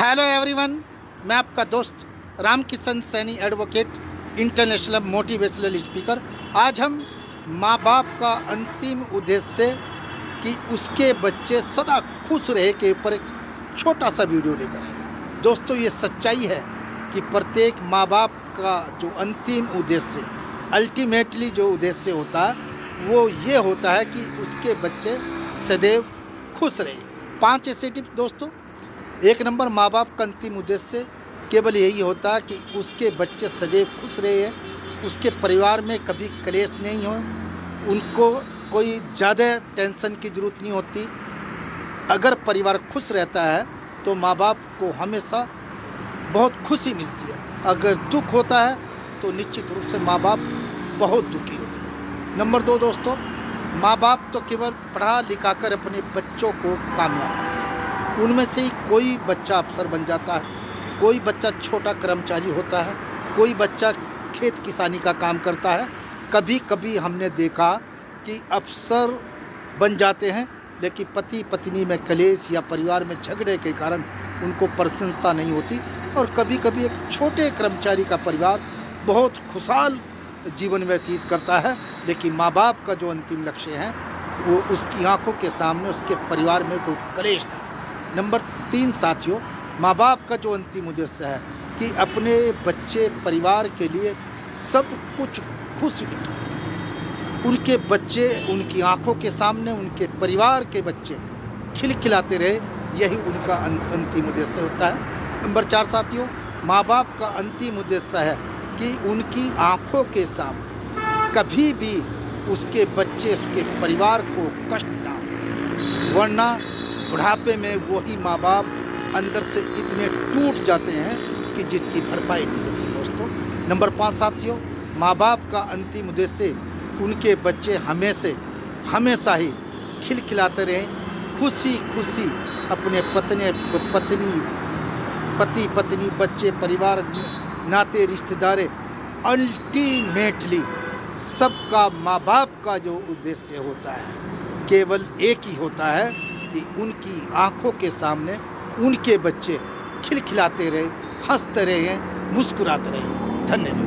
Hello everyone, मैं आपका दोस्त Ramkishan Saini advocate, international motivational speaker. आज हम माँ बाप का अंतिम उद्देश्य कि उसके बच्चे सदा खुश रहे के ऊपर एक छोटा सा वीडियो लेकर आए। दोस्तों, ये सच्चाई है कि प्रत्येक माँ बाप का जो अंतिम उद्देश्य, अल्टीमेटली जो उद्देश्य होता है वो ये होता है कि उसके बच्चे सदैव खुश रहे। 5 ऐसे टिप्स दोस्तों। 1 नंबर, माँ बाप का अंतिम उद्देश्य केवल यही होता है कि उसके बच्चे सदैव खुश रहे हैं, उसके परिवार में कभी क्लेश नहीं हो, उनको कोई ज़्यादा टेंशन की ज़रूरत नहीं होती। अगर परिवार खुश रहता है तो माँ बाप को हमेशा बहुत खुशी मिलती है। अगर दुख होता है तो निश्चित रूप से माँ बाप बहुत दुखी होते हैं। नंबर 2 दोस्तों, माँ बाप तो केवल पढ़ा लिखा कर अपने बच्चों को कामयाब करते हैं। उनमें से ही कोई बच्चा अफसर बन जाता है, कोई बच्चा छोटा कर्मचारी होता है, कोई बच्चा खेत किसानी का काम करता है। कभी कभी हमने देखा कि अफसर बन जाते हैं लेकिन पति पत्नी में कलेश या परिवार में झगड़े के कारण उनको प्रसन्नता नहीं होती, और कभी कभी एक छोटे कर्मचारी का परिवार बहुत खुशहाल जीवन व्यतीत करता है। लेकिन माँ बाप का जो अंतिम लक्ष्य है वो उसकी आंखों के सामने उसके परिवार में कोई कलेश था। नंबर 3 साथियों, माँ बाप का जो अंतिम उद्देश्य है कि अपने बच्चे परिवार के लिए सब कुछ खुश रखें। उनके बच्चे उनकी आंखों के सामने, उनके परिवार के बच्चे खिलखिलाते रहे, यही उनका अंतिम उद्देश्य होता है। नंबर 4 साथियों, माँ बाप का अंतिम उद्देश्य है कि उनकी आंखों के सामने कभी भी उसके बच्चे उसके परिवार को कष्ट ना हो, वरना बुढ़ापे में वही माँ बाप अंदर से इतने टूट जाते हैं कि जिसकी भरपाई नहीं होती दोस्तों। नंबर 5 साथियों, माँ बाप का अंतिम उद्देश्य उनके बच्चे हमेशा ही खिलखिलाते रहें, खुशी खुशी अपने पति पत्नी बच्चे परिवार नाते रिश्तेदार, अल्टीमेटली सबका माँ बाप का जो उद्देश्य होता है केवल एक ही होता है कि उनकी आंखों के सामने उनके बच्चे खिलखिलाते रहे, हंसते रहे, मुस्कुराते रहे। धन्यवाद।